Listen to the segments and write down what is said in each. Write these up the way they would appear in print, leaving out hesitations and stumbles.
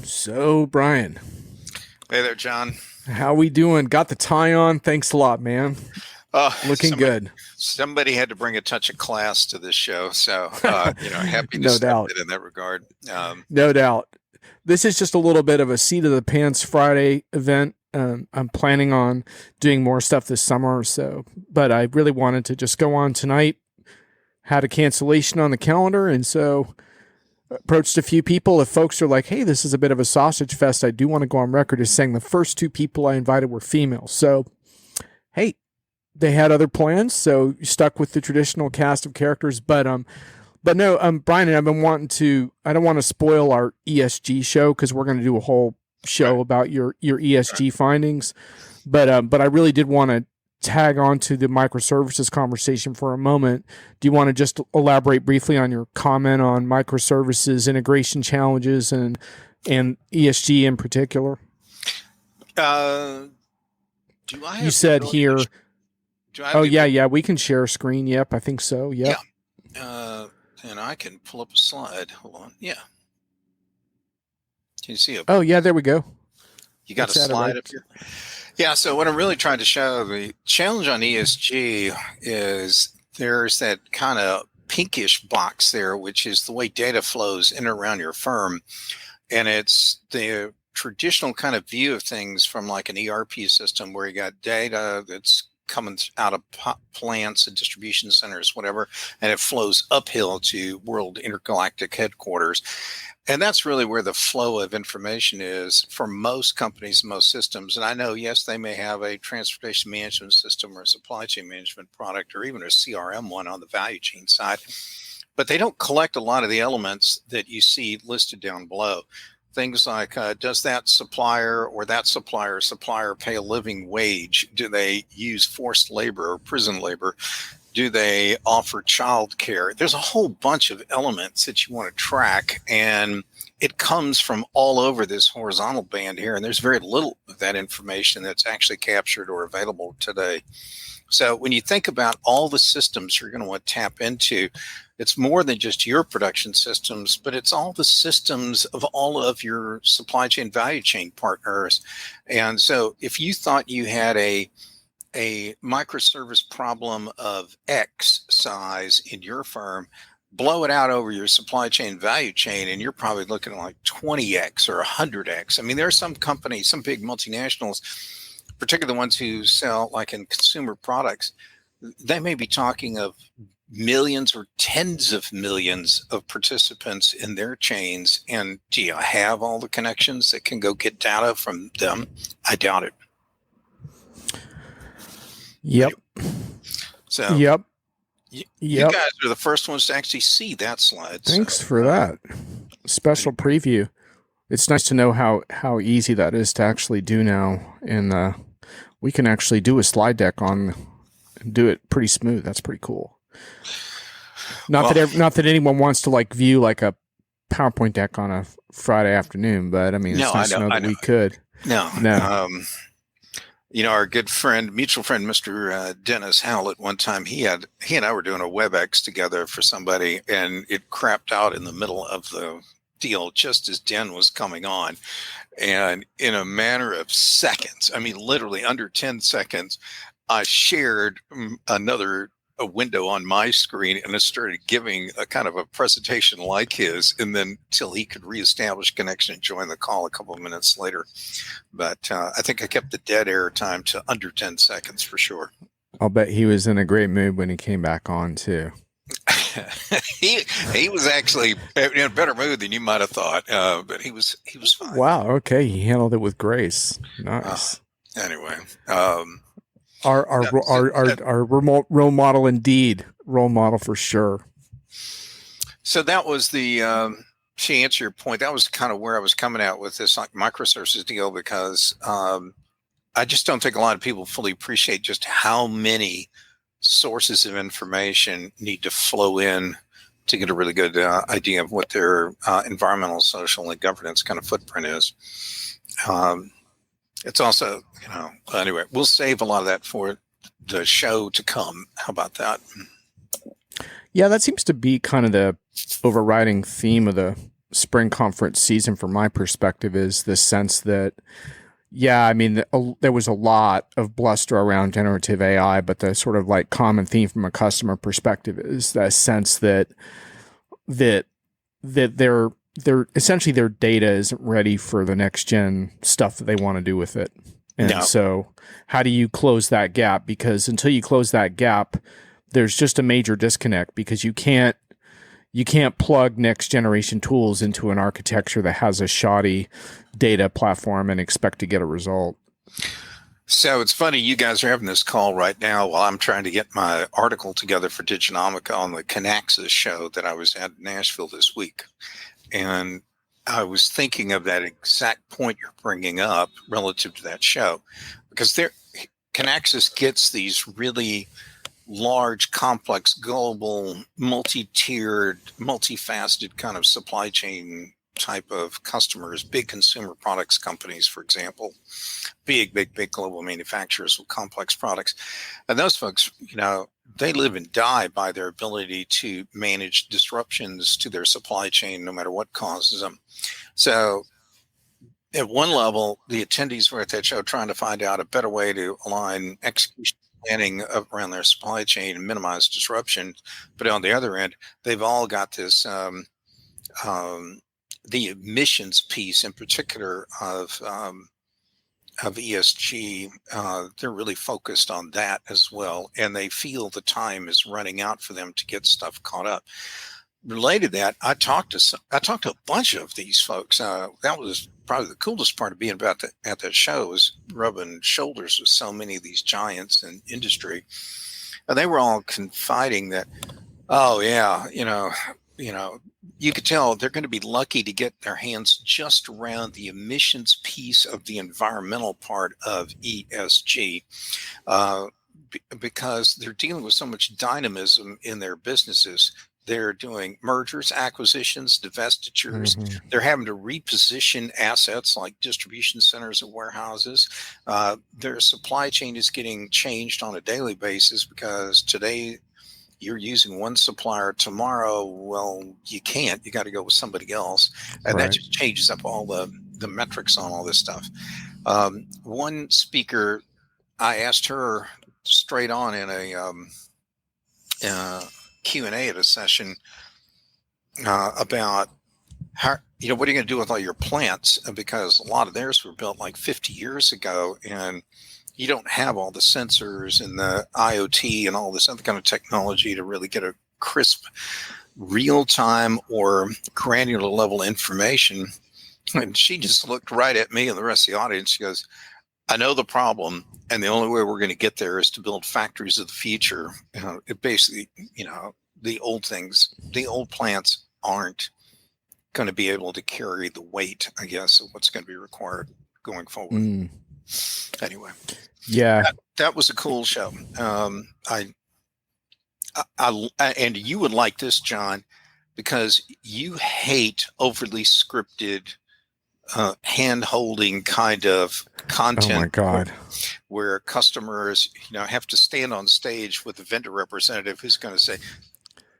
So, Brian, Hey there, John. how we doing? Got the tie on? Thanks a lot, man. Uh, Looking somebody, good. somebody had to bring a touch of class to this show, so happy to No step doubt. in that regard. No doubt. This is just a little bit of a seat of the pants Friday event. I'm planning on doing more stuff this summer, but I really wanted to just go on tonight. Had a cancellation on the calendar, and so approached a few people. If folks are like, hey, this is a bit of a sausage fest, I do want to go on record as saying the first two people I invited were female. So, hey, they had other plans, so stuck with the traditional cast of characters. But no, Brian and I've been wanting to. I don't want to spoil our ESG show because we're going to do a whole show Right. about your ESG findings. But I really did want to tag on to the microservices conversation for a moment. Do you want to just elaborate briefly on your comment on microservices integration challenges and ESG in particular? Do I You have the said ability here. do I have Oh the yeah, ability? yeah, we can share a screen. Yep, I think so. Yep. Yeah. And I can pull up a slide. Hold on. Yeah. Can you see it? Oh yeah, there we go. You got a It's at it slide right. up here? Yeah. So what I'm really trying to show, the challenge on ESG is there's that kind of pinkish box there, which is the way data flows in and around your firm. And it's the traditional kind of view of things from like an ERP system where you got data that's coming out of plants and distribution centers, whatever, and it flows uphill to world intergalactic headquarters. And that's really where the flow of information is for most companies, most systems. And I know, yes, they may have a transportation management system or a supply chain management product or even a CRM one on the value chain side, but they don't collect a lot of the elements that you see listed down below. Things like, does that supplier or that supplier pay a living wage? Do they use forced labor or prison labor? Do they offer child care? There's a whole bunch of elements that you want to track, and it comes from all over this horizontal band here, and there's very little of that information that's actually captured or available today. So when you think about all the systems you're going to want to tap into, it's more than just your production systems, but it's all the systems of all of your supply chain value chain partners. And so if you thought you had a microservice problem of X size in your firm, blow it out over your supply chain value chain, and you're probably looking at like 20X or 100X. I mean, there are some companies, some big multinationals, particularly the ones who sell like in consumer products, they may be talking of millions or tens of millions of participants in their chains. And do you have all the connections that can go get data from them? I doubt it. Yep. So Yep. you Yep. guys are the first ones to actually see that slide. Thanks So, for that special preview. It's nice to know how easy that is to actually do now, and we can actually do a slide deck on, and do it pretty smooth. That's pretty cool. Not that anyone wants to like view like a PowerPoint deck on a Friday afternoon, but I mean, it's no, nice to know that we could. No. No. Our good friend, mutual friend, Mr. Dennis Howlett, one time he and I were doing a WebEx together for somebody, and it crapped out in the middle of the deal just as Den was coming on. And in a matter of seconds, I mean, literally under 10 seconds, I shared a window on my screen, and I started giving a kind of a presentation like his, and then till he could reestablish connection and join the call a couple of minutes later. But I think I kept the dead air time to under 10 seconds for sure. I'll bet he was in a great mood when he came back on too. he was actually in a better mood than you might have thought, but he was fine. Wow. Okay, he handled it with grace. Nice. Anyway, our remote role model indeed. Role model for sure. So that was the to answer your point, that was kind of where I was coming out with this like microservices deal, because I just don't think a lot of people fully appreciate just how many sources of information need to flow in to get a really good idea of what their environmental, social, and governance kind of footprint is. It's also, anyway, we'll save a lot of that for the show to come. How about that? Yeah, that seems to be kind of the overriding theme of the spring conference season from my perspective is the sense that, yeah, I mean, there was a lot of bluster around generative AI, but the sort of like common theme from a customer perspective is that sense that they're essentially their data isn't ready for the next gen stuff that they want to do with it. And No. so how do you close that gap? Because until you close that gap, there's just a major disconnect, because you can't plug next generation tools into an architecture that has a shoddy data platform and expect to get a result. So it's funny, you guys are having this call right now while I'm trying to get my article together for Diginomica on the Canaxis show that I was at in Nashville this week. And I was thinking of that exact point you're bringing up relative to that show, because Canaxis gets these really large, complex, global, multi-tiered, multifaceted kind of supply chain type of customers, big consumer products companies, for example, big global manufacturers with complex products. And those folks, they live and die by their ability to manage disruptions to their supply chain, no matter what causes them. So at one level, the attendees were at that show trying to find out a better way to align execution planning around their supply chain and minimize disruption. But on the other end, they've all got this, the emissions piece in particular of ESG. They're really focused on that as well. And they feel the time is running out for them to get stuff caught up. Related to that, I talked to a bunch of these folks. That was probably the coolest part of being at that show, was rubbing shoulders with so many of these giants in industry. And they were all confiding that, oh yeah, you could tell they're going to be lucky to get their hands just around the emissions piece of the environmental part of ESG, because they're dealing with so much dynamism in their businesses. They're doing mergers, acquisitions, divestitures. Mm-hmm. They're having to reposition assets like distribution centers and warehouses. Their supply chain is getting changed on a daily basis, because today you're using one supplier, tomorrow, well, you can't. You got to go with somebody else. And Right. that just changes up all the metrics on all this stuff. One speaker, I asked her straight on in a Q&A at a session about how, what are you going to do with all your plants? Because a lot of theirs were built like 50 years ago, and you don't have all the sensors and the IoT and all this other kind of technology to really get a crisp, real-time or granular level information. And she just looked right at me and the rest of the audience. She goes, I know the problem, and the only way we're going to get there is to build factories of the future. It basically, the old plants aren't going to be able to carry the weight, I guess, of what's going to be required going forward. Anyway, yeah, that was a cool show. And you would like this, John, because you hate overly scripted, hand-holding kind of content. Oh my God. Where customers, have to stand on stage with a vendor representative who's going to say,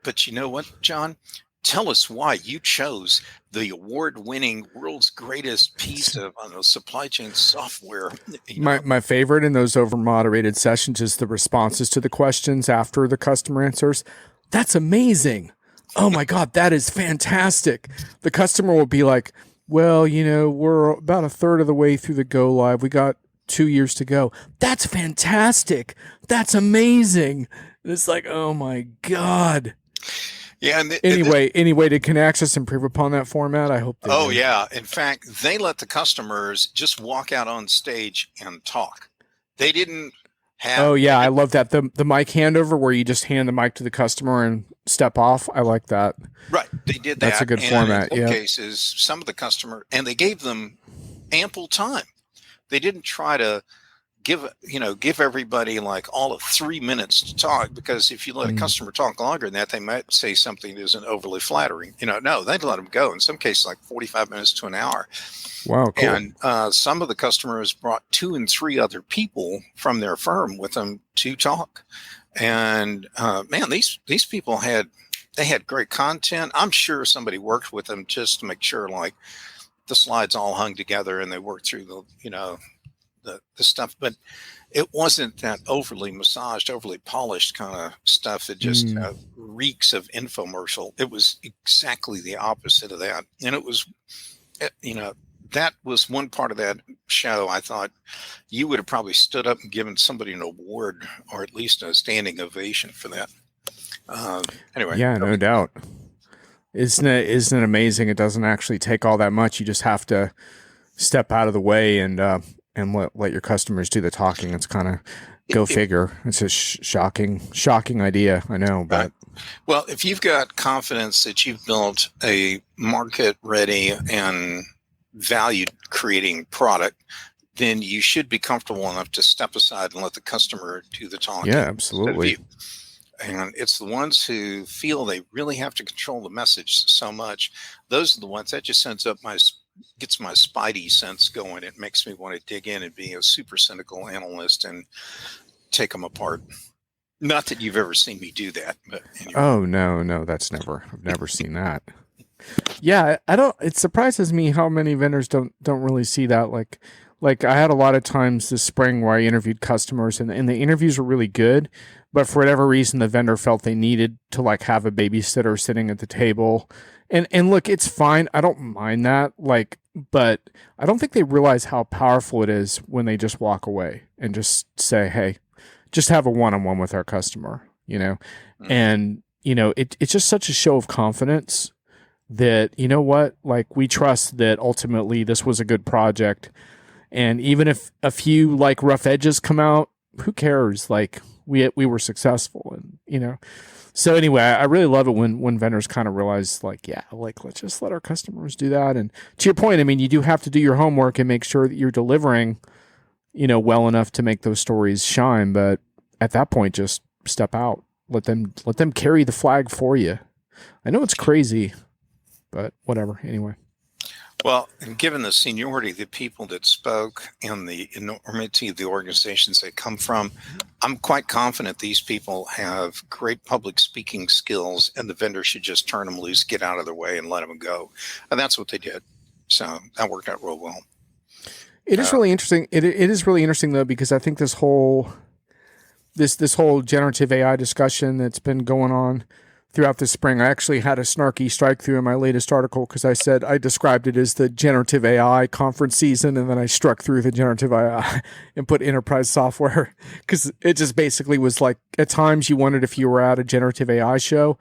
but you know what, John? Tell us why you chose the award-winning world's greatest piece of supply chain software. My favorite in those over-moderated sessions is the responses to the questions after the customer answers. That's amazing. Oh my God, that is fantastic. The customer will be like, well, we're about a third of the way through the go live. We got 2 years to go. That's fantastic. That's amazing. And it's like, oh my God. Yeah. Any way to Canaxis improve upon that format? I hope they do. Yeah. In fact, they let the customers just walk out on stage and talk. They didn't have. Oh yeah, I love that. The mic handover where you just hand the mic to the customer and step off. I like that. Right. They did that. That's a good format. In some cases, some of the customer, and they gave them ample time. They didn't try to give everybody like all of 3 minutes to talk, because if you let a customer talk longer than that, they might say something that isn't overly flattering. No, they'd let them go. In some cases, like 45 minutes to an hour. Wow, cool. And some of the customers brought 2 and 3 other people from their firm with them to talk. And man, these people had they had great content. I'm sure somebody worked with them just to make sure like the slides all hung together and they worked through the stuff, but it wasn't that overly massaged, overly polished kind of stuff that just reeks of infomercial. It was exactly the opposite of that. And it was, that was one part of that show. I thought you would have probably stood up and given somebody an award or at least a standing ovation for that. Anyway. Yeah, no doubt. Isn't it amazing? It doesn't actually take all that much. You just have to step out of the way and let your customers do the talking. It's kind of go figure. It's a shocking idea. I know, but right. Well, if you've got confidence that you've built a market ready and value creating product, then you should be comfortable enough to step aside and let the customer do the talking. Yeah, absolutely. And it's the ones who feel they really have to control the message so much. Those are the ones that just gets my spidey sense going. It makes me want to dig in and be a super cynical analyst and take them apart. Not that you've ever seen me do that, but anyway. Oh no, I've never seen that. Yeah, it surprises me how many vendors don't really see that. Like I had a lot of times this spring where I interviewed customers and the interviews were really good, but for whatever reason, the vendor felt they needed to like have a babysitter sitting at the table. And look, it's fine. I don't mind that. But I don't think they realize how powerful it is when they just walk away and just say, hey, just have a one-on-one with our customer, Mm-hmm. And, it's just such a show of confidence that, you know what, like we trust that ultimately this was a good project. And even if a few like rough edges come out, who cares? Like we were successful and, so anyway, I really love it when vendors kind of realize like, yeah, like let's just let our customers do that. And to your point, I mean, you do have to do your homework and make sure that you're delivering, well enough to make those stories shine. But at that point, just step out, let them carry the flag for you. I know it's crazy, but whatever. Anyway. Well, given the seniority of the people that spoke and the enormity of the organizations they come from, I'm quite confident these people have great public speaking skills and the vendor should just turn them loose, get out of their way and let them go. And that's what they did. So that worked out real well. It is really interesting. It is really interesting though, because I think this whole generative AI discussion that's been going on throughout the spring, I actually had a snarky strike through in my latest article because I said I described it as the generative AI conference season, and then I struck through the generative AI and put enterprise software because it just basically was like at times you wondered if you were at a generative AI show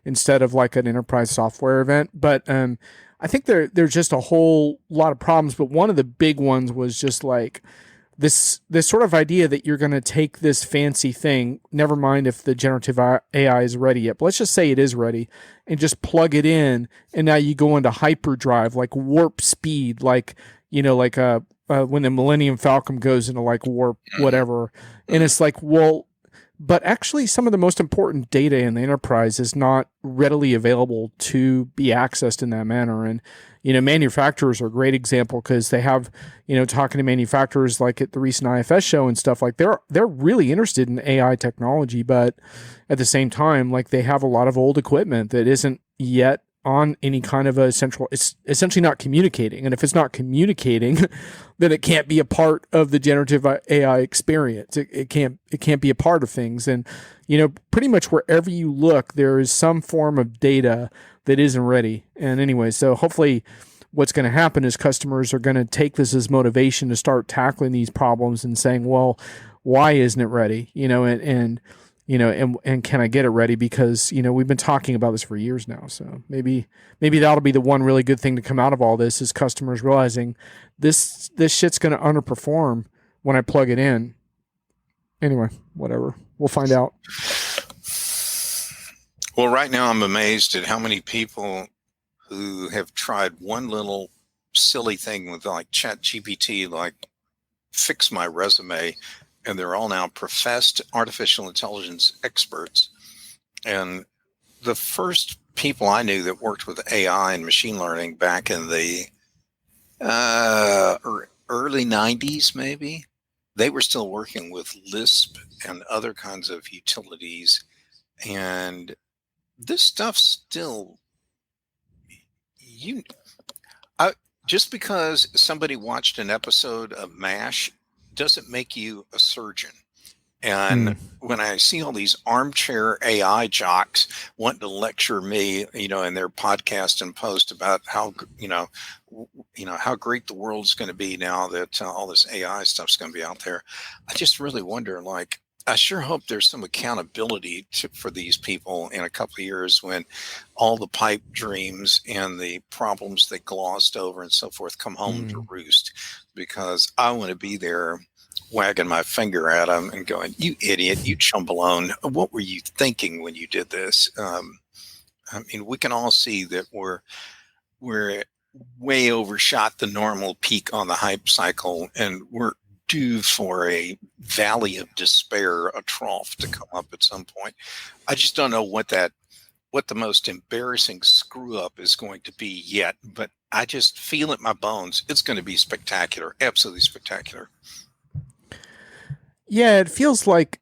instead of like an enterprise software event. But I think there's just a whole lot of problems, but one of the big ones was just like this sort of idea that you're going to take this fancy thing, never mind if the generative AI is ready yet, but let's just say it is ready, and just plug it in, and now you go into hyperdrive, like warp speed, like, when the Millennium Falcon goes into like warp whatever, and it's like, well, but actually some of the most important data in the enterprise is not readily available to be accessed in that manner. And manufacturers are a great example because they have, talking to manufacturers like at the recent IFS show and stuff, like they're really interested in AI technology, but at the same time, like they have a lot of old equipment that isn't yet on any kind of it's essentially not communicating. And if it's not communicating, then it can't be a part of the generative AI experience. It can't be a part of things. And, pretty much wherever you look, there is some form of data that isn't ready. And anyway, so hopefully what's going to happen is customers are going to take this as motivation to start tackling these problems and saying, well, why isn't it ready? And can I get it ready? Because, we've been talking about this for years now. So maybe that'll be the one really good thing to come out of all this is customers realizing this shit's going to underperform when I plug it in. Anyway, whatever. We'll find out. Well, right now I'm amazed at how many people who have tried one little silly thing with like ChatGPT, like fix my resume, and they're all now professed artificial intelligence experts. And the first people I knew that worked with AI and machine learning back in the early 90s, maybe, they were still working with Lisp and other kinds of utilities. And this stuff still, you, I, just because somebody watched an episode of MASH doesn't make you a surgeon. And Mm, when I see all these armchair AI jocks wanting to lecture me, in their podcast and post about how, how great the world's going to be now that all this AI stuff's going to be out there, I just really wonder, like, I sure hope there's some accountability for these people in a couple of years when all the pipe dreams and the problems they glossed over and so forth come home to mm. roost, because I want to be there wagging my finger at them and going, "You idiot, you chumbalone! What were you thinking when you did this?" I mean, we can all see that we're way overshot the normal peak on the hype cycle, and we're due for a valley of despair, a trough to come up at some point. I just don't know what the most embarrassing screw up is going to be yet, but I just feel it in my bones. It's going to be spectacular, absolutely spectacular. Yeah, it feels like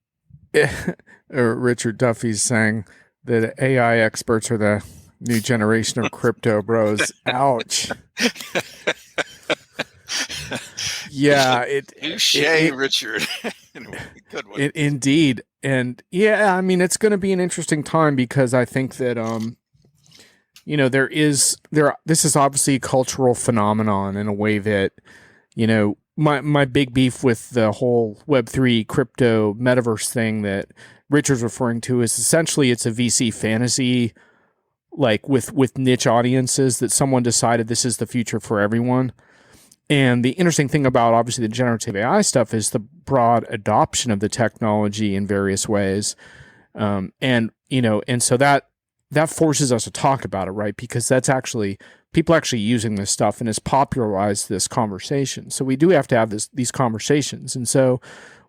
Richard Duffy's saying that AI experts are the new generation of crypto bros. Ouch. Yeah, Touche, Richard. Good one. indeed. And yeah, I mean, it's going to be an interesting time because I think that, this is obviously a cultural phenomenon in a way that, my big beef with the whole Web3 crypto metaverse thing that Richard's referring to is essentially it's a VC fantasy, like with niche audiences that someone decided this is the future for everyone. And the interesting thing about obviously the generative AI stuff is the broad adoption of the technology in various ways. And so that forces us to talk about it, right? Because that's actually people actually using this stuff and it's popularized this conversation. So we do have to have these conversations. And so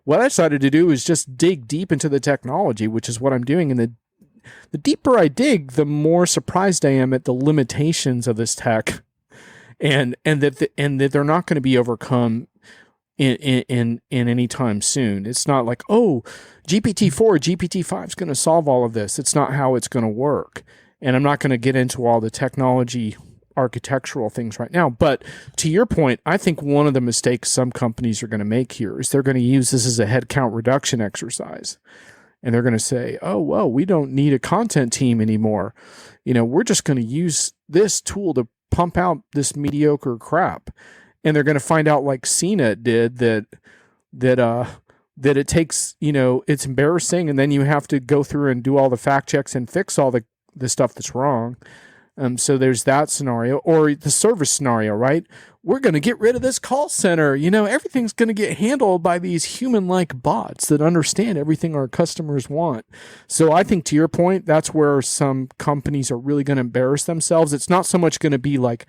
what I decided to do is just dig deep into the technology, which is what I'm doing. And the deeper I dig, the more surprised I am at the limitations of this tech, and that they're not going to be overcome in any time soon. It's not like, oh, GPT-4, GPT-5 is going to solve all of this. It's not how it's going to work. And I'm not going to get into all the technology architectural things right now. But to your point, I think one of the mistakes some companies are going to make here is they're going to use this as a headcount reduction exercise. And they're going to say, oh, well, we don't need a content team anymore. We're just going to use this tool to pump out this mediocre crap. And they're going to find out, like CNET did, that it takes, it's embarrassing, and then you have to go through and do all the fact checks and fix all the stuff that's wrong. So there's that scenario, or the service scenario, right? We're going to get rid of this call center. Everything's going to get handled by these human-like bots that understand everything our customers want. So I think, to your point, that's where some companies are really going to embarrass themselves. It's not so much going to be like,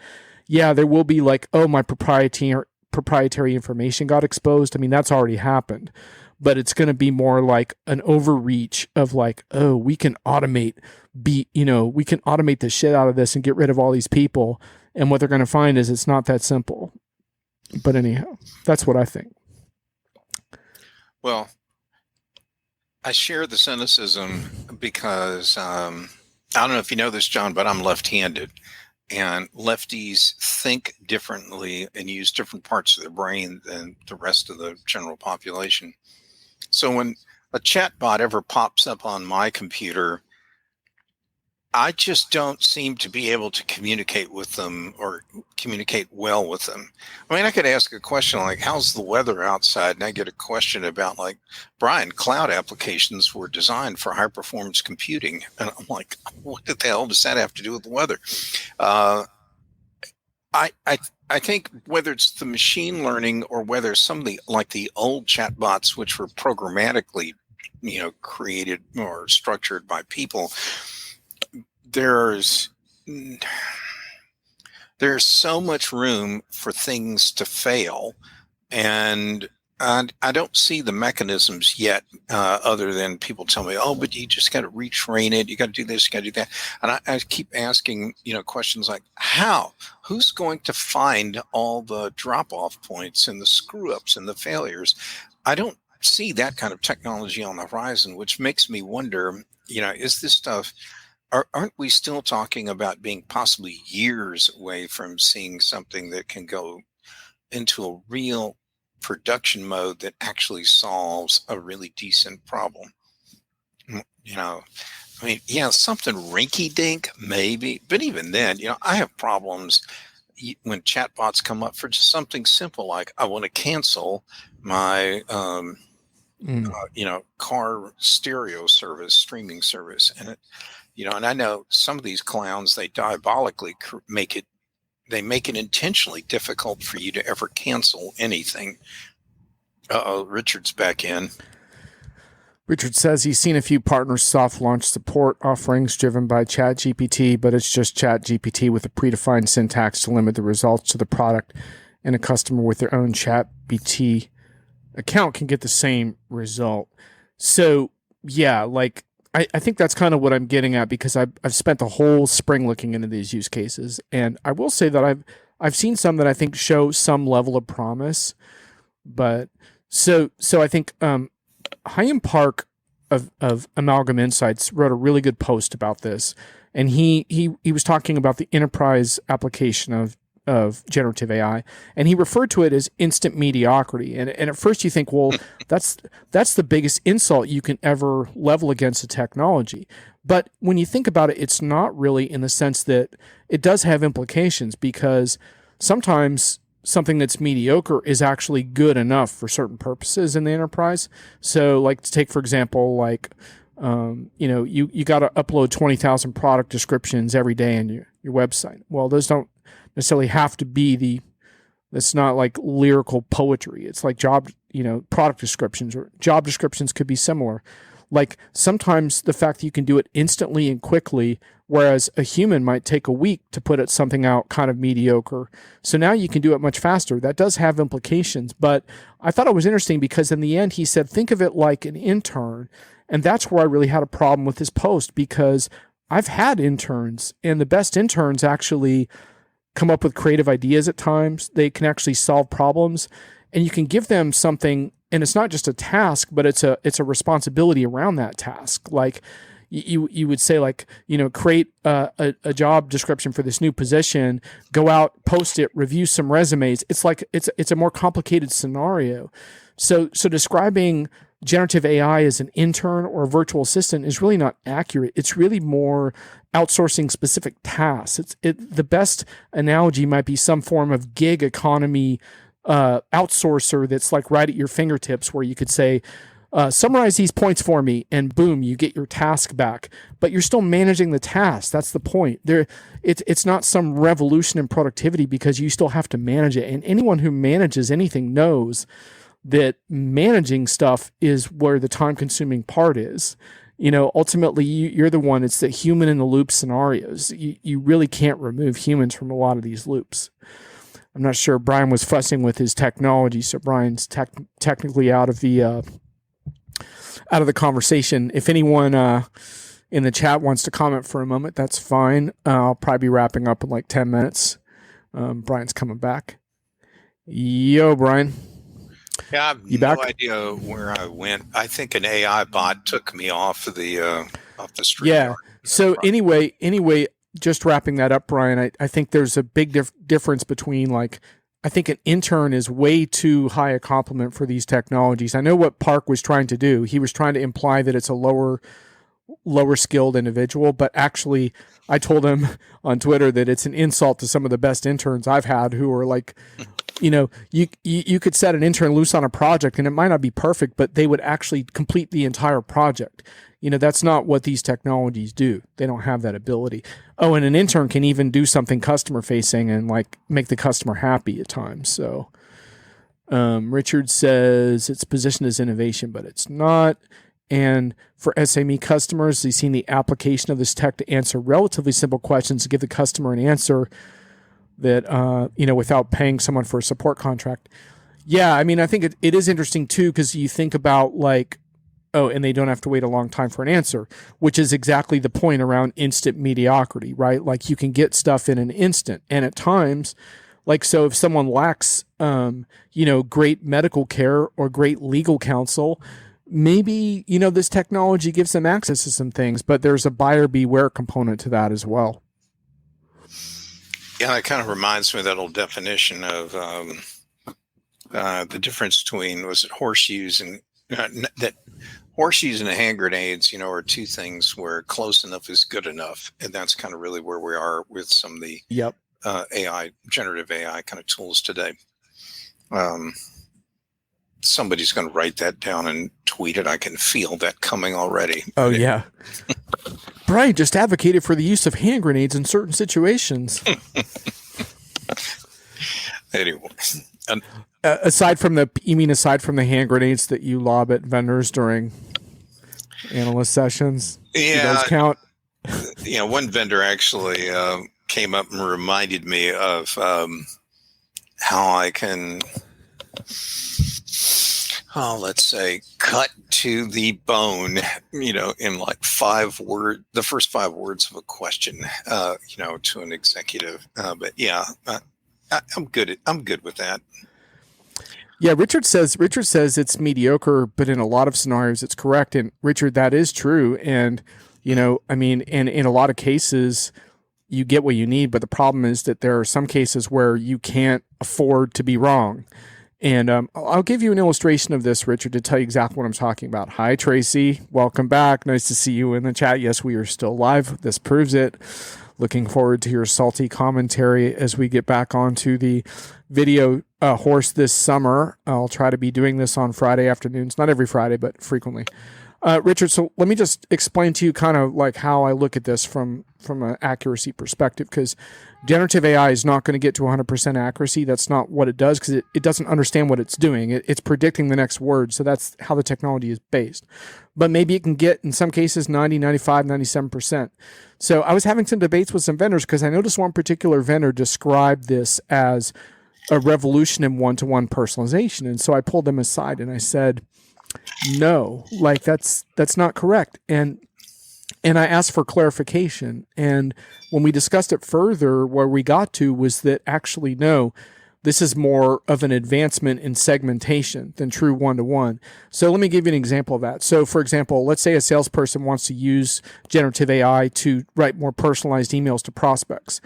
yeah, there will be like, oh, my proprietary information got exposed. I mean, that's already happened. But it's going to be more like an overreach of like, oh, we can automate the shit out of this and get rid of all these people. And what they're going to find is it's not that simple. But anyhow, that's what I think. Well, I share the cynicism because I don't know if you know this, John, but I'm left-handed. And lefties think differently and use different parts of their brain than the rest of the general population. So when a chatbot ever pops up on my computer, I just don't seem to be able to communicate with them or communicate well with them. I mean, I could ask a question like, how's the weather outside? And I get a question about like, Brian, cloud applications were designed for high performance computing. And I'm like, what the hell does that have to do with the weather? I think whether it's the machine learning or whether some of the old chatbots, which were programmatically, created or structured by people, there's so much room for things to fail, and I don't see the mechanisms yet, other than people tell me, oh, but you just got to retrain it, you got to do this, you got to do that, and I keep asking questions like, who's going to find all the drop-off points and the screw-ups and the failures? I don't see that kind of technology on the horizon, which makes me wonder, is this stuff, aren't we still talking about being possibly years away from seeing something that can go into a real production mode that actually solves a really decent problem? You know, I mean, yeah, something rinky dink, maybe, but even then, I have problems when chatbots come up for just something simple like I want to cancel my, car stereo service, streaming service. And, and I know some of these clowns, they diabolically they make it intentionally difficult for you to ever cancel anything. Richard's back in. Richard says he's seen a few partners soft launch support offerings driven by ChatGPT, but it's just ChatGPT with a predefined syntax to limit the results to the product, and a customer with their own ChatGPT account can get the same result. So yeah, like I think that's kind of what I'm getting at, because I've spent the whole spring looking into these use cases, and I will say that I've seen some that I think show some level of promise, but so I think Hyam Park of Amalgam Insights wrote a really good post about this, and he was talking about the enterprise application of generative AI, and he referred to it as instant mediocrity. And at first you think, well, that's the biggest insult you can ever level against a technology. But when you think about it, it's not really, in the sense that it does have implications, because sometimes something that's mediocre is actually good enough for certain purposes in the enterprise. So like, to take, for example, like, you got to upload 20,000 product descriptions every day in your website. Well, those don't necessarily have to be that's not like lyrical poetry. It's like product descriptions, or job descriptions could be similar. Like, sometimes the fact that you can do it instantly and quickly, whereas a human might take a week to put something out kind of mediocre. So now you can do it much faster. That does have implications, but I thought it was interesting because in the end he said, think of it like an intern. And that's where I really had a problem with this post, because I've had interns, and the best interns actually come up with creative ideas at times. They can actually solve problems, and you can give them something, and it's not just a task, but it's a responsibility around that task. Like you would say, like, create a job description for this new position, go out, post it, review some resumes. It's like, it's a more complicated scenario. So describing generative AI as an intern or a virtual assistant is really not accurate. It's really more outsourcing specific tasks. The best analogy might be some form of gig economy outsourcer that's like right at your fingertips, where you could say, summarize these points for me, and boom, you get your task back. But you're still managing the task. That's the point. It's not some revolution in productivity, because you still have to manage it. And anyone who manages anything knows that managing stuff is where the time-consuming part is. Ultimately, you're the one. It's the human in the loop scenarios. You really can't remove humans from a lot of these loops. I'm not sure. Brian was fussing with his technology, so Brian's technically out of the conversation. If anyone in the chat wants to comment for a moment, that's fine. I'll probably be wrapping up in like 10 minutes. Brian's coming back. Yo, Brian. Yeah, I have no idea where I went. I think an AI bot took me off the street. Yeah. So anyway, just wrapping that up, Brian, I think there's a big difference between, like, I think an intern is way too high a compliment for these technologies. I know what Park was trying to do. He was trying to imply that it's a lower skilled individual, but actually I told him on Twitter that it's an insult to some of the best interns I've had, who are like, you could set an intern loose on a project and it might not be perfect, but they would actually complete the entire project. That's not what these technologies do. They don't have that ability. Oh, and an intern can even do something customer facing and like make the customer happy at times. So Richard says it's positioned as innovation, but it's not. And for SME customers, they've seen the application of this tech to answer relatively simple questions to give the customer an answer that, without paying someone for a support contract. Yeah, I mean, I think it is interesting too, because you think about like, oh, and they don't have to wait a long time for an answer, which is exactly the point around instant mediocrity, right? Like, you can get stuff in an instant. And at times, like, so if someone lacks, great medical care or great legal counsel, maybe, this technology gives them access to some things, but there's a buyer beware component to that as well. Yeah, it kind of reminds me of that old definition of the difference between, was it horseshoes and that horseshoes and hand grenades, are two things where close enough is good enough. And that's kind of really where we are with some of the AI, generative AI kind of tools today. Somebody's going to write that down and tweet it. I can feel that coming already. Oh, yeah. Brian just advocated for the use of hand grenades in certain situations. Anyway. Aside from the hand grenades that you lob at vendors during analyst sessions? Yeah. Do those count? One vendor actually came up and reminded me of how I can, let's say, cut to the bone, in like the first 5 words of a question, to an executive. But yeah, I'm good with that. Yeah, Richard says it's mediocre, but in a lot of scenarios it's correct. And Richard, that is true. And, and in a lot of cases you get what you need, but the problem is that there are some cases where you can't afford to be wrong. And I'll give you an illustration of this, Richard, to tell you exactly what I'm talking about. Hi, Tracy. Welcome back. Nice to see you in the chat. Yes, we are still live. This proves it. Looking forward to your salty commentary as we get back onto the video horse this summer. I'll try to be doing this on Friday afternoons, not every Friday, but frequently. Richard, so let me just explain to you kind of like how I look at this from an accuracy perspective, because generative AI is not going to get to 100% accuracy. That's not what it does, because it doesn't understand what it's doing. It's predicting the next word, so that's how the technology is based. But maybe it can get, in some cases, 90, 95, 97%. So I was having some debates with some vendors because I noticed one particular vendor described this as a revolution in one-to-one personalization. And so I pulled them aside and I said, no, like that's not correct. And I asked for clarification. And when we discussed it further, where we got to was that actually, no, this is more of an advancement in segmentation than true one-to-one. So let me give you an example of that. So for example, let's say a salesperson wants to use generative AI to write more personalized emails to prospects.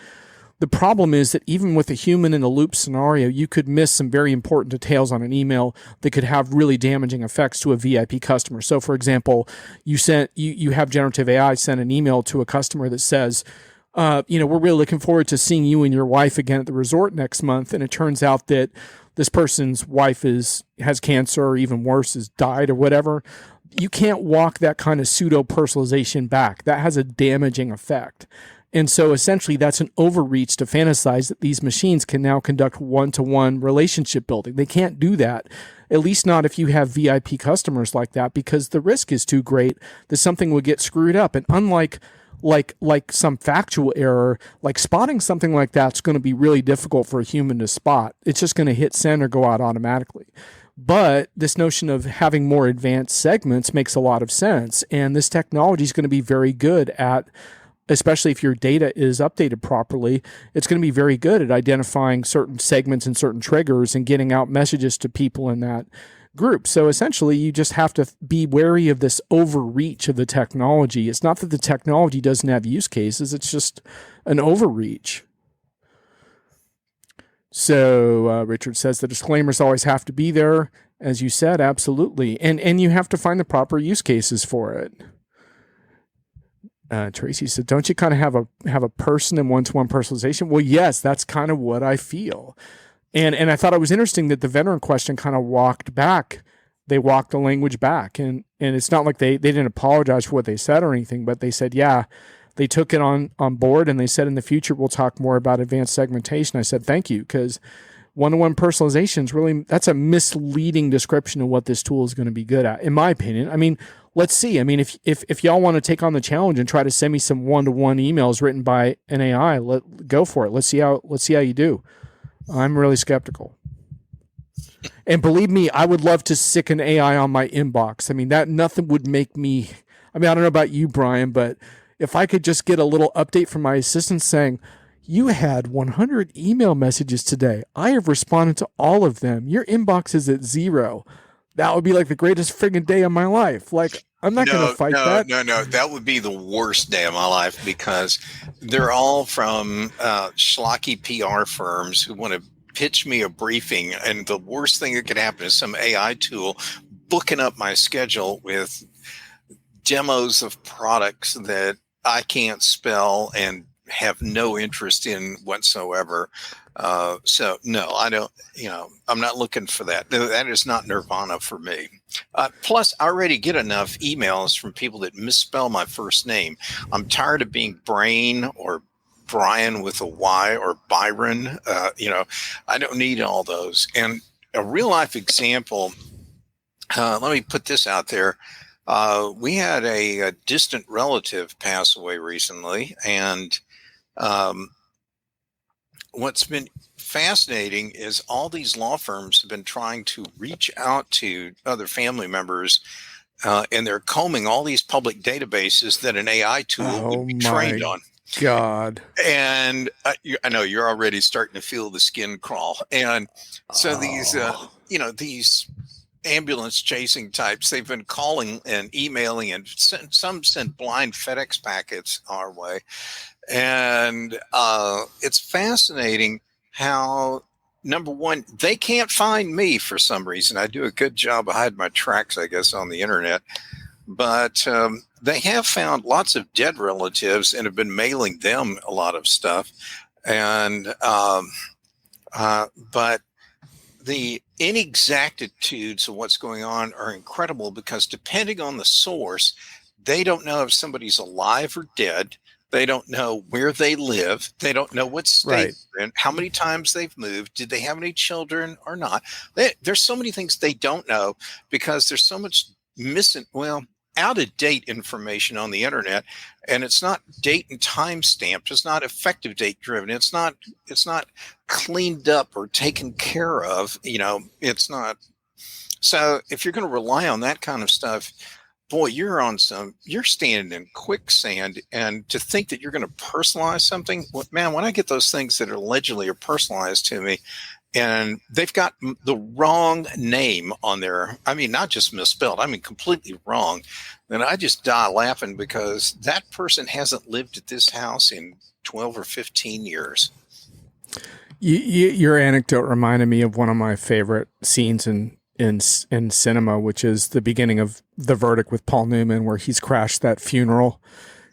The problem is that even with a human in the loop scenario, you could miss some very important details on an email that could have really damaging effects to a VIP customer. So for example, you have generative AI send an email to a customer that says, we're really looking forward to seeing you and your wife again at the resort next month. And it turns out that this person's wife has cancer, or even worse, has died or whatever. You can't walk that kind of pseudo personalization back. That has a damaging effect. And so essentially that's an overreach to fantasize that these machines can now conduct one-to-one relationship building. They can't do that, at least not if you have VIP customers like that, because the risk is too great that something would get screwed up. And unlike some factual error, like spotting something like that's going to be really difficult for a human to spot. It's just going to hit send or go out automatically. But this notion of having more advanced segments makes a lot of sense. And this technology is going to be very good at, especially if your data is updated properly, it's going to be very good at identifying certain segments and certain triggers and getting out messages to people in that group. So essentially, you just have to be wary of this overreach of the technology. It's not that the technology doesn't have use cases, it's just an overreach. So Richard says the disclaimers always have to be there, as you said, absolutely. And you have to find the proper use cases for it. Tracy said, don't you kind of have a person in one-to-one personalization? Well, yes, that's kind of what I feel. And I thought it was interesting that the vendor in question kind of walked back. They walked the language back. And it's not like they didn't apologize for what they said or anything, but they said, yeah, they took it on board, and they said in the future, we'll talk more about advanced segmentation. I said, thank you, because one-to-one personalization is really, that's a misleading description of what this tool is going to be good at, in my opinion. I mean, let's see. I mean, if y'all want to take on the challenge and try to send me some one-to-one emails written by an AI, go for it. Let's see how you do. I'm really skeptical. And believe me, I would love to sick an AI on my inbox. I mean, nothing would make me, I mean, I don't know about you, Brian, but if I could just get a little update from my assistant saying, you had 100 email messages today. I have responded to all of them. Your inbox is at 0. that would be like the greatest friggin' day of my life. Like, I'm not going to No, fight no, that. no, no. That would be the worst day of my life because they're all from schlocky PR firms who want to pitch me a briefing. And the worst thing that could happen is some AI tool booking up my schedule with demos of products that I can't spell and have no interest in whatsoever. So no, I don't, I'm not looking for that. That is not nirvana for me. Plus, I already get enough emails from people that misspell my first name. I'm tired of being Brain or Brian with a Y or Byron. I don't need all those. And a real life example, let me put this out there. We had a distant relative pass away recently, and what's been fascinating is all these law firms have been trying to reach out to other family members, and they're combing all these public databases that an AI tool Oh would be trained my on. God. And I know you're already starting to feel the skin crawl. And so Oh. these ambulance chasing types, they've been calling and emailing, and some sent blind FedEx packets our way. And it's fascinating how, number one, they can't find me for some reason. I do a good job of hiding my tracks, I guess, on the internet. But they have found lots of dead relatives and have been mailing them a lot of stuff. And but the inexactitudes of what's going on are incredible because depending on the source, they don't know if somebody's alive or dead. They don't know where they live. They don't know what state Right. they're in, how many times they've moved. Did they have any children or not? There's so many things they don't know because there's so much out of date information on the internet, and it's not date and time stamped. It's not effective date driven. It's not cleaned up or taken care of. It's not. So if you're going to rely on that kind of stuff, boy, you're standing in quicksand. And to think that you're going to personalize something, man, when I get those things that allegedly are personalized to me, and they've got the wrong name on there. I mean, not just misspelled, I mean, completely wrong. And I just die laughing because that person hasn't lived at this house in 12 or 15 years. Your anecdote reminded me of one of my favorite scenes in cinema, which is the beginning of The Verdict with Paul Newman, where he's crashed that funeral.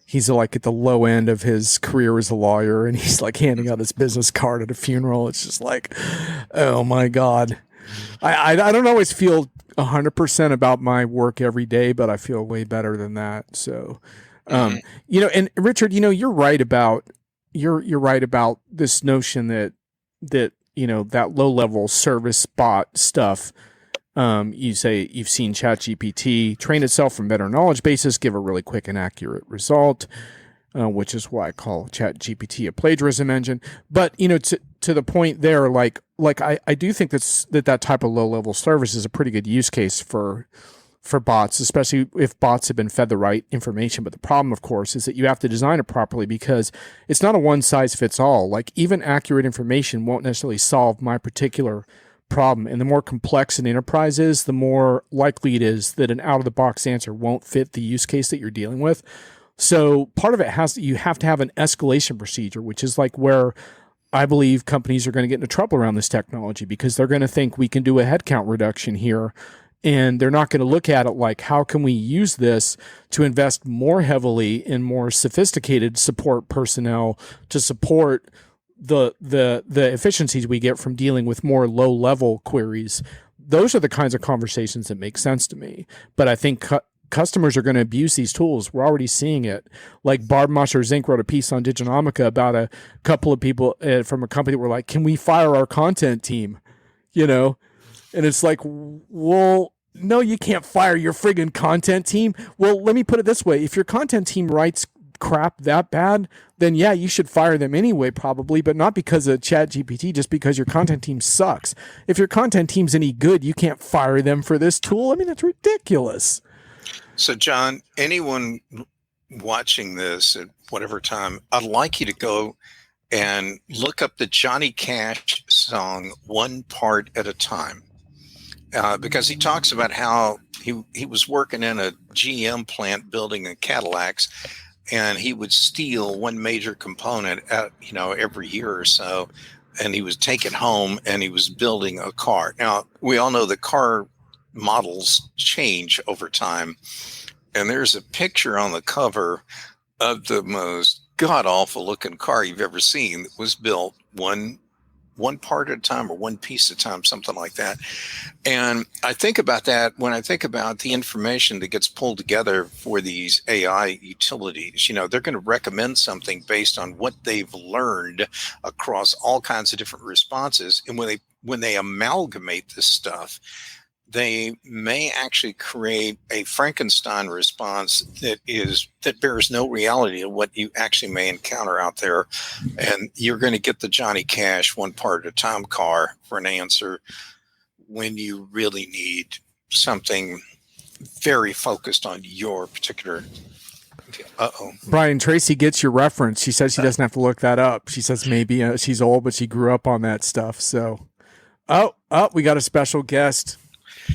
He's like at the low end of his career as a lawyer, and he's like handing out his business card at a funeral. It's just like, oh my God. I don't always feel 100% about my work every day, but I feel way better than that. So, Mhm. and Richard, you're right about this notion that that low level service bot stuff. You say you've seen ChatGPT train itself from better knowledge bases, give a really quick and accurate result, which is why I call ChatGPT a plagiarism engine. But to the point there, like I do think that type of low level service is a pretty good use case for bots, especially if bots have been fed the right information. But the problem, of course, is that you have to design it properly because it's not a one size fits all. Like even accurate information won't necessarily solve my particular problem. And the more complex an enterprise is, the more likely it is that an out of the box answer won't fit the use case that you're dealing with. So part of it you have to have an escalation procedure, which is like where I believe companies are going to get into trouble around this technology because they're going to think we can do a headcount reduction here. And they're not going to look at it like, how can we use this to invest more heavily in more sophisticated support personnel to support the efficiencies we get from dealing with more low level queries. Those are the kinds of conversations that make sense to me. But I think customers are going to abuse these tools. We're already seeing it. Like Barb Mosher Zink wrote a piece on Diginomica about a couple of people from a company that were like, can we fire our content team? And it's like, well, no, you can't fire your friggin' content team. Well, let me put it this way. If your content team writes crap that bad, then yeah, you should fire them anyway, probably, but not because of ChatGPT, just because your content team sucks. If your content team's any good, you can't fire them for this tool. I mean, that's ridiculous. So, John, anyone watching this at whatever time, I'd like you to go and look up the Johnny Cash song, One Part at a Time. because he talks about how he was working in a GM plant building a Cadillacs, and he would steal one major component every year or so, and he was taking home and he was building a car. Now we all know the car models change over time, and there's a picture on the cover of the most god awful looking car you've ever seen that was built one part at a time or one piece at a time, something like that. And I think about that when I think about the information that gets pulled together for these AI utilities. They're going to recommend something based on what they've learned across all kinds of different responses. And when they amalgamate this stuff, they may actually create a Frankenstein response that bears no reality of what you actually may encounter out there. And you're going to get the Johnny Cash one part at a time car for an answer when you really need something very focused on your particular. Brian, Tracy gets your reference. She says she doesn't have to look that up. She says maybe she's old, but she grew up on that stuff. So, we got a special guest.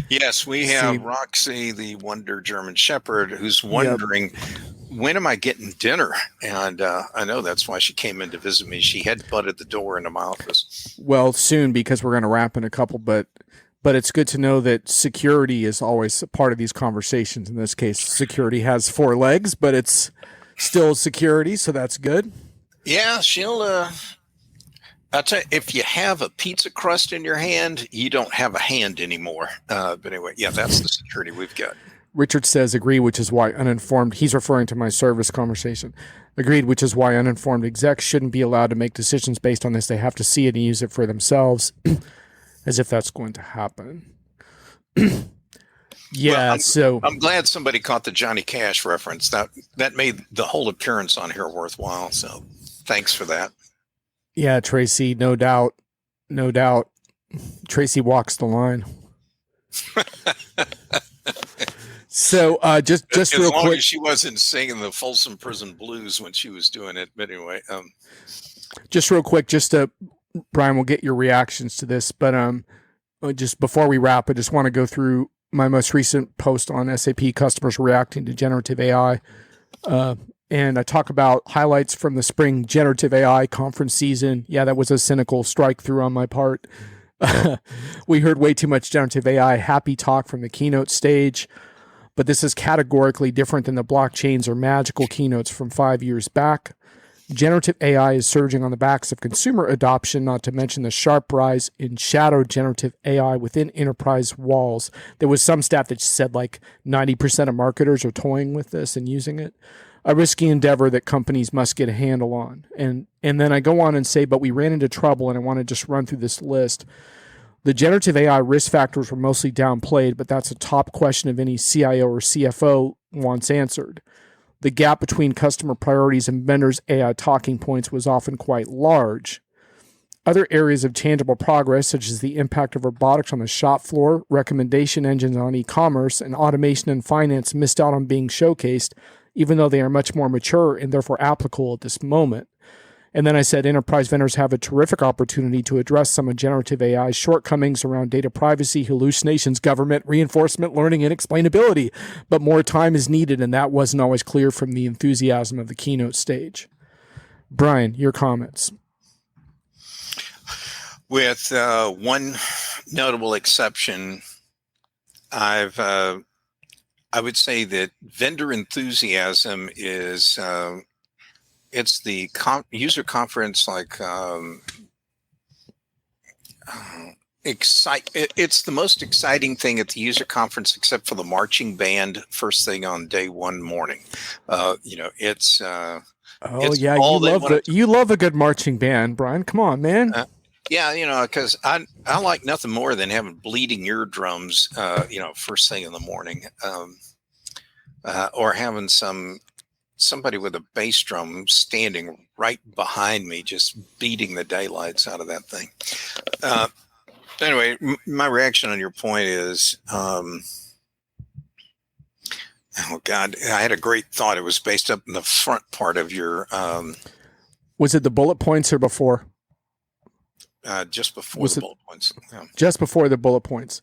Yes, we have Roxy, the Wonder German Shepherd, who's wondering, when am I getting dinner? And I know that's why she came in to visit me. She had butted the door into my office. Well, soon, because we're going to wrap in a couple, but it's good to know that security is always a part of these conversations. In this case, security has 4 legs, but it's still security, so that's good. Yeah, she'll... I'll tell you, if you have a pizza crust in your hand, you don't have a hand anymore. But anyway, yeah, that's the security we've got. Richard says, agree, which is why uninformed, he's referring to my service conversation. Agreed, which is why uninformed execs shouldn't be allowed to make decisions based on this. They have to see it and use it for themselves, as if that's going to happen. Yeah, well, I'm glad somebody caught the Johnny Cash reference. That made the whole appearance on here worthwhile. So thanks for that. Yeah, Tracy, no doubt. Tracy walks the line. So just as real long quick, as she wasn't singing the Folsom Prison Blues when she was doing it. But anyway, just real quick, Brian, we'll get your reactions to this. But just before we wrap, I just want to go through my most recent post on SAP customers reacting to generative AI. And I talk about highlights from the spring generative AI conference season. Yeah, that was a cynical strike through on my part. We heard way too much generative AI happy talk from the keynote stage, but this is categorically different than the blockchains or magical keynotes from 5 years back. Generative AI is surging on the backs of consumer adoption, not to mention the sharp rise in shadow generative AI within enterprise walls. There was some stat that said like 90% of marketers are toying with this and using it. A risky endeavor that companies must get a handle on. And then I go on and say, but we ran into trouble, and I want to just run through this list. The generative AI risk factors were mostly downplayed, but that's a top question of any CIO or CFO wants answered. The gap between customer priorities and vendors' AI talking points was often quite large. Other areas of tangible progress, such as the impact of robotics on the shop floor, recommendation engines on e-commerce, and automation in finance, missed out on being showcased, even though they are much more mature and therefore applicable at this moment. And then I said enterprise vendors have a terrific opportunity to address some of generative AI's shortcomings around data privacy, hallucinations, government, reinforcement, learning, and explainability. But more time is needed, and that wasn't always clear from the enthusiasm of the keynote stage. Brian, your comments. With one notable exception, I would say that vendor enthusiasm is it's the user conference it's the most exciting thing at the user conference, except for the marching band first thing on day one morning. It's you love a good marching band, Brian. Come on, man. Yeah, because I like nothing more than having bleeding eardrums, first thing in the morning, or having somebody with a bass drum standing right behind me, just beating the daylights out of that thing. Anyway, my reaction on your point is, oh God, I had a great thought. It was based up in the front part of your. Was it the bullet points or before? Just before the bullet points. Yeah. Just before the bullet points.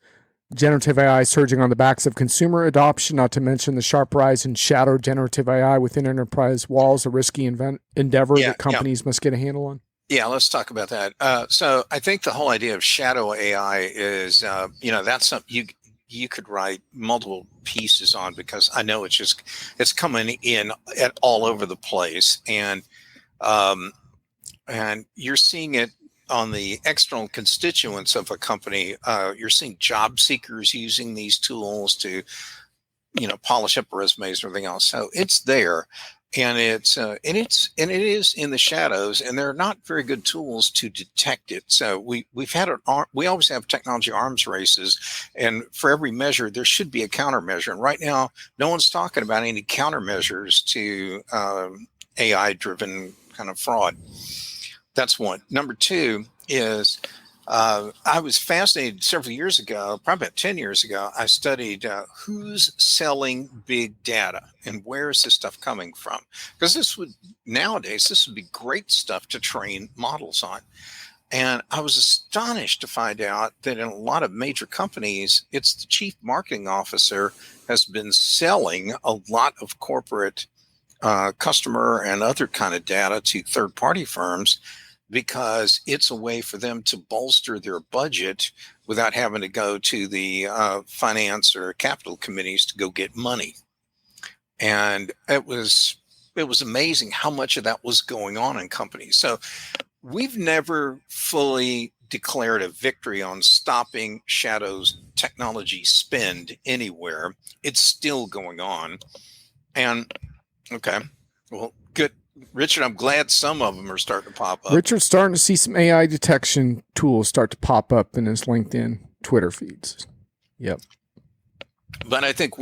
generative AI surging on the backs of consumer adoption, not to mention the sharp rise in shadow generative AI within enterprise walls, a risky endeavor Yeah, that companies must get a handle on. yeah. Let's talk about that. So I think the whole idea of shadow AI is, that's something you could write multiple pieces on, because I know it's coming in at all over the place, um, and you're seeing it on the external constituents of a company. You're seeing job seekers using these tools to, polish up resumes and everything else. So it's there, and it is in the shadows, and there are not very good tools to detect it. So we always have technology arms races, and for every measure there should be a countermeasure. And right now, no one's talking about any countermeasures to AI driven kind of fraud. That's one. Number two is, I was fascinated several years ago, probably about 10 years ago. I studied who's selling big data and where is this stuff coming from? Because nowadays, this would be great stuff to train models on. And I was astonished to find out that in a lot of major companies, it's the chief marketing officer has been selling a lot of corporate customer and other kind of data to third-party firms, because it's a way for them to bolster their budget without having to go to the finance or capital committees to go get money. And it was amazing how much of that was going on in companies. So we've never fully declared a victory on stopping Shadow's technology spend anywhere. It's still going on. And okay, well, good. Richard, I'm glad some of them are starting to pop up. Richard's starting to see some AI detection tools start to pop up in his LinkedIn, Twitter feeds. Yep. But I think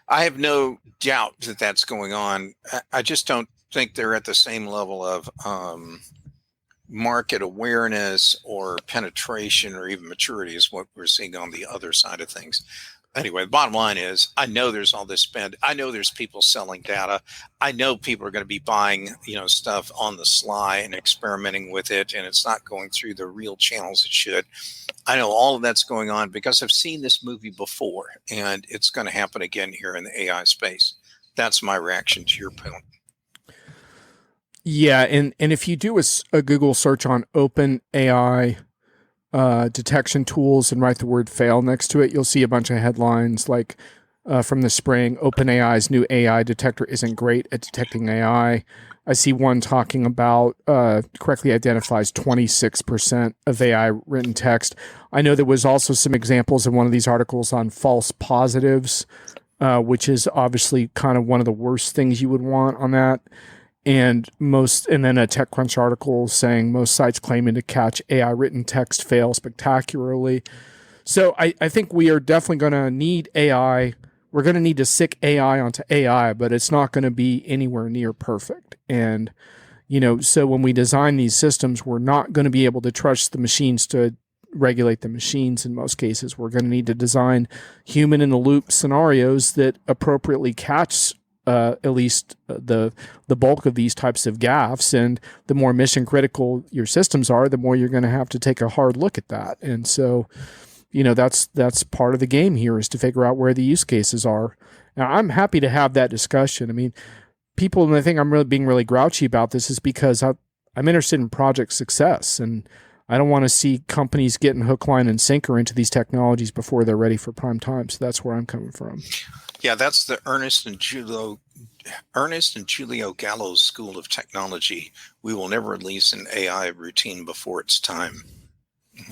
I have no doubt that that's going on. I just don't think they're at the same level of market awareness or penetration or even maturity as what we're seeing on the other side of things. Anyway, the bottom line is, I know there's all this spend. I know there's people selling data. I know people are going to be buying, stuff on the sly and experimenting with it, and it's not going through the real channels it should. I know all of that's going on because I've seen this movie before, and it's going to happen again here in the AI space. That's my reaction to your point. Yeah, and if you do a Google search on open AI detection tools and write the word fail next to it, you'll see a bunch of headlines like from the spring, OpenAI's new AI detector isn't great at detecting AI. I see one talking about correctly identifies 26% of AI written text. I know there was also some examples in one of these articles on false positives, which is obviously kind of one of the worst things you would want on that. And then a TechCrunch article saying most sites claiming to catch AI written text fail spectacularly. So I think we are definitely going to need AI. We're going to need to sick AI onto AI, but it's not going to be anywhere near perfect. And, so when we design these systems, we're not going to be able to trust the machines to regulate the machines in most cases. We're going to need to design human in the loop scenarios that appropriately catch at least the bulk of these types of gaffes. And the more mission critical your systems are, the more you're going to have to take a hard look at that. And so, that's part of the game here, is to figure out where the use cases are. Now, I'm happy to have that discussion. I mean, people, and I think I'm really being really grouchy about this, is because I'm interested in project success, and I don't want to see companies getting hook, line, and sinker into these technologies before they're ready for prime time. So that's where I'm coming from. Yeah, that's the Ernest and Julio Gallo's School of Technology. We will never release an AI routine before its time.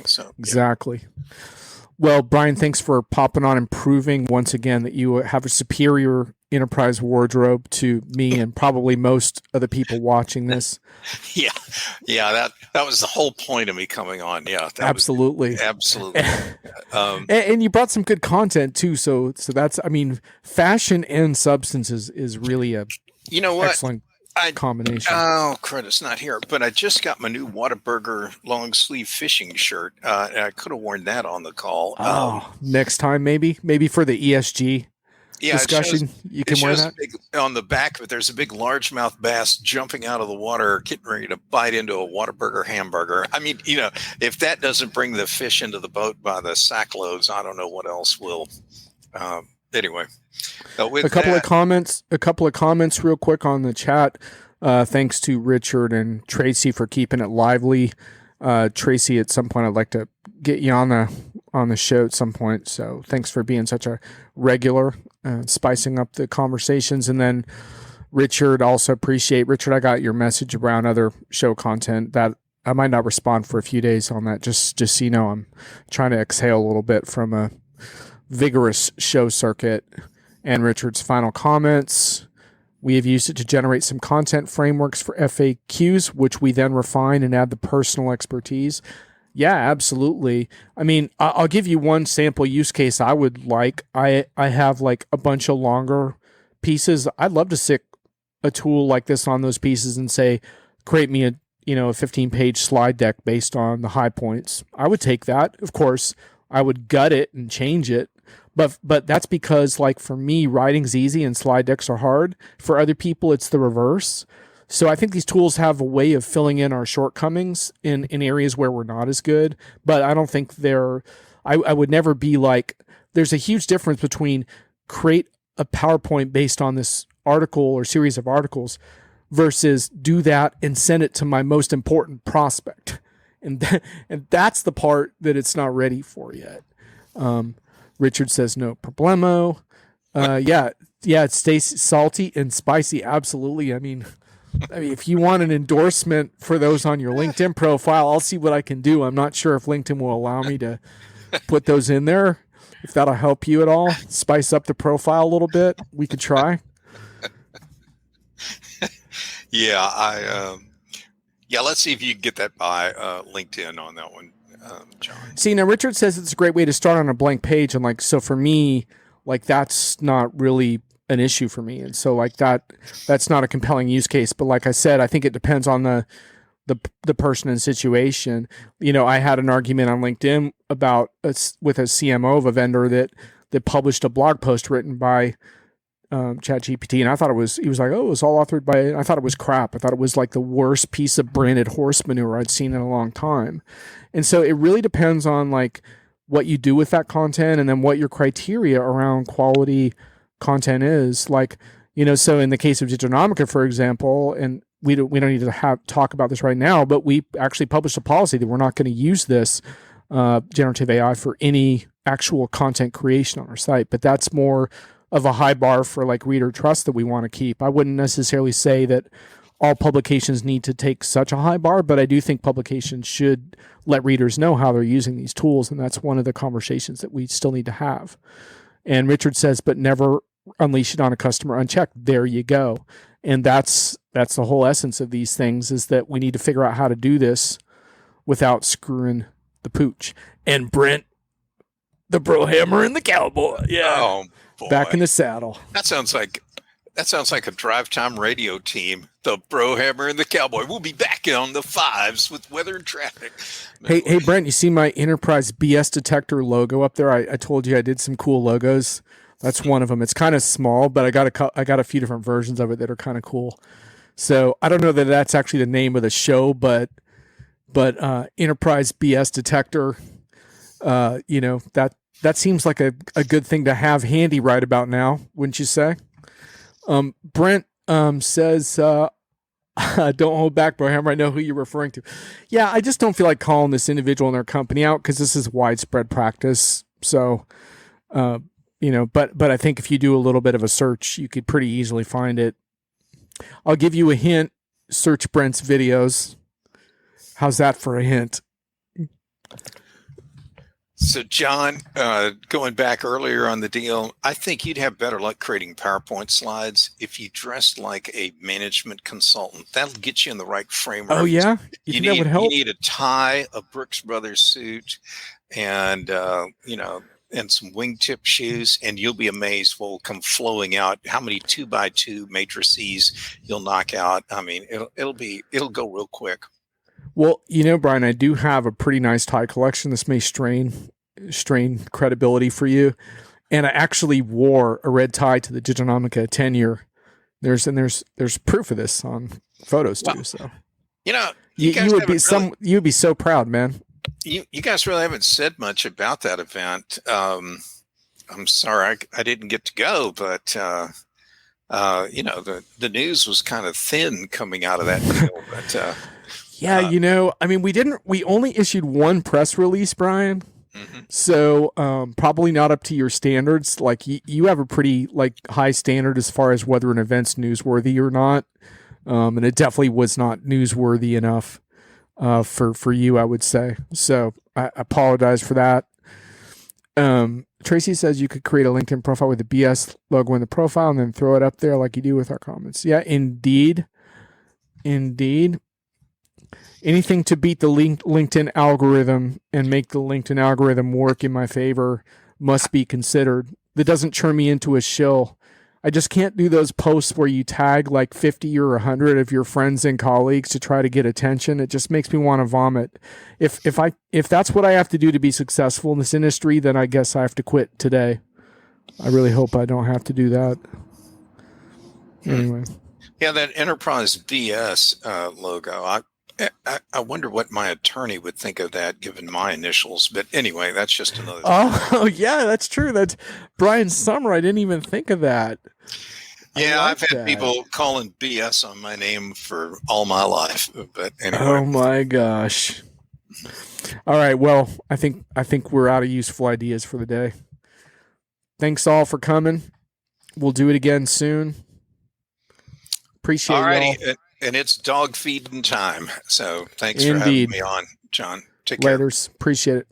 So exactly. Yeah. Well, Brian, thanks for popping on and proving once again that you have a superior enterprise wardrobe to me and probably most of the people watching this. Yeah, that was the whole point of me coming on. Yeah, absolutely. Absolutely. And you brought some good content too. So that's, fashion and substance is really a excellent combination. Oh, credit's not here, but I just got my new Whataburger long sleeve fishing shirt. And I could have worn that on the call. Next time, maybe for the ESG. Yeah, discussion, you it can wear shows that. on the back of it. There's a big largemouth bass jumping out of the water, getting ready to bite into a Whataburger hamburger. I mean, if that doesn't bring the fish into the boat by the sack loads, I don't know what else will. Anyway, with A couple of that, comments, real quick on the chat. Thanks to Richard and Tracy for keeping it lively. Tracy, at some point, I'd like to get you on the show at some point. So thanks for being such a regular, spicing up the conversations. And then Richard, also appreciate Richard. I got your message around other show content that I might not respond for a few days on that. Just so you know, I'm trying to exhale a little bit from a vigorous show circuit. And Richard's final comments. We have used it to generate some content frameworks for FAQs, which we then refine and add the personal expertise. Yeah, absolutely. I mean, I'll give you one sample use case I would like. I have like a bunch of longer pieces. I'd love to stick a tool like this on those pieces and say, create me a 15-page slide deck based on the high points. I would take that. Of course, I would gut it and change it. But that's because, like, for me, writing's easy and slide decks are hard. For other people, it's the reverse. So I think these tools have a way of filling in our shortcomings in areas where we're not as good. But I don't think I would never be like, there's a huge difference between create a PowerPoint based on this article or series of articles versus do that and send it to my most important prospect. And that's the part that it's not ready for yet. Richard says no problemo. Yeah, it stays salty and spicy. Absolutely. I mean, if you want an endorsement for those on your LinkedIn profile, I'll see what I can do. I'm not sure if LinkedIn will allow me to put those in there. If that'll help you at all, spice up the profile a little bit, we could try. Yeah, let's see if you can get that by LinkedIn on that one. John. See, now Richard says it's a great way to start on a blank page, and so for me, that's not really an issue for me, and so that's not a compelling use case. But like I said, I think it depends on the person and situation. I had an argument on LinkedIn with a CMO of a vendor that published a blog post written by ChatGPT, and I thought he was like, oh, it was all authored by, I thought it was crap. I thought it was like the worst piece of branded horse manure I'd seen in a long time. And so it really depends on what you do with that content and then what your criteria around quality content is. So in the case of Diginomica, for example, and we don't need to talk about this right now, but we actually published a policy that we're not going to use this generative AI for any actual content creation on our site. But that's more of a high bar for reader trust that we want to keep. I wouldn't necessarily say that all publications need to take such a high bar, but I do think publications should let readers know how they're using these tools, and that's one of the conversations that we still need to have. And Richard says, but never unleash it on a customer unchecked. There you go. And that's the whole essence of these things, is that we need to figure out how to do this without screwing the pooch. And Brent, the bro hammer and the cowboy. Yeah. Oh, boy. Back in the saddle. That sounds like a drive time radio team. The bro hammer and the cowboy. We'll be back on the fives with weather and traffic. Hey, Brent, you see my Enterprise BS detector logo up there? I told you I did some cool logos. That's one of them. It's kind of small, but I got a few different versions of it that are kind of cool. So I don't know that that's actually the name of the show, but Enterprise BS detector. That seems like a good thing to have handy right about now, wouldn't you say? Brent says, don't hold back, Brohammer. I know who you're referring to. Yeah, I just don't feel like calling this individual and their company out because this is widespread practice. So, but I think if you do a little bit of a search, you could pretty easily find it. I'll give you a hint. Search Brent's videos. How's that for a hint? So, John, going back earlier on the deal, I think you'd have better luck creating PowerPoint slides if you dressed like a management consultant. That'll get you in the right framework. Oh, yeah? You think that would help? You need a tie, a Brooks Brothers suit, and some wingtip shoes, and you'll be amazed what will come flowing out. How many 2x2 matrices you'll knock out. I mean, it'll go real quick. Well, Brian, I do have a pretty nice tie collection. This may strain credibility for you. And I actually wore a red tie to the Diginomica 10-year. There's proof of this on photos too. So you know, you would be you'd be so proud, man. You guys really haven't said much about that event. I'm sorry I didn't get to go, but you know, the news was kind of thin coming out of that deal. But yeah, you know, I mean, we only issued one press release, Brian. Mm-hmm. So probably not up to your standards. Like you have a pretty like high standard as far as whether an event's newsworthy or not, and it definitely was not newsworthy enough for you, I would say. So I apologize for that. Tracy says you could create a LinkedIn profile with the BS logo in the profile and then throw it up there like you do with our comments. Yeah, indeed. Anything to beat the LinkedIn algorithm and make the LinkedIn algorithm work in my favor must be considered. That doesn't turn me into a shill. I just can't do those posts where you tag like 50 or 100 of your friends and colleagues to try to get attention. It just makes me want to vomit. If that's what I have to do to be successful in this industry, then I guess I have to quit today. I really hope I don't have to do that. Anyway. Yeah, that Enterprise BS logo. I wonder what my attorney would think of that, given my initials. But anyway, that's just another thing. Oh, yeah, that's true. That's Brian Sommer. I didn't even think of that. Yeah, I've had people calling BS on my name for all my life. But anyway. Oh my gosh. All right. Well, I think we're out of useful ideas for the day. Thanks all for coming. We'll do it again soon. Appreciate it, y'all. And it's dog feeding time. So thanks for having me on, John. Take care. Laters. Appreciate it.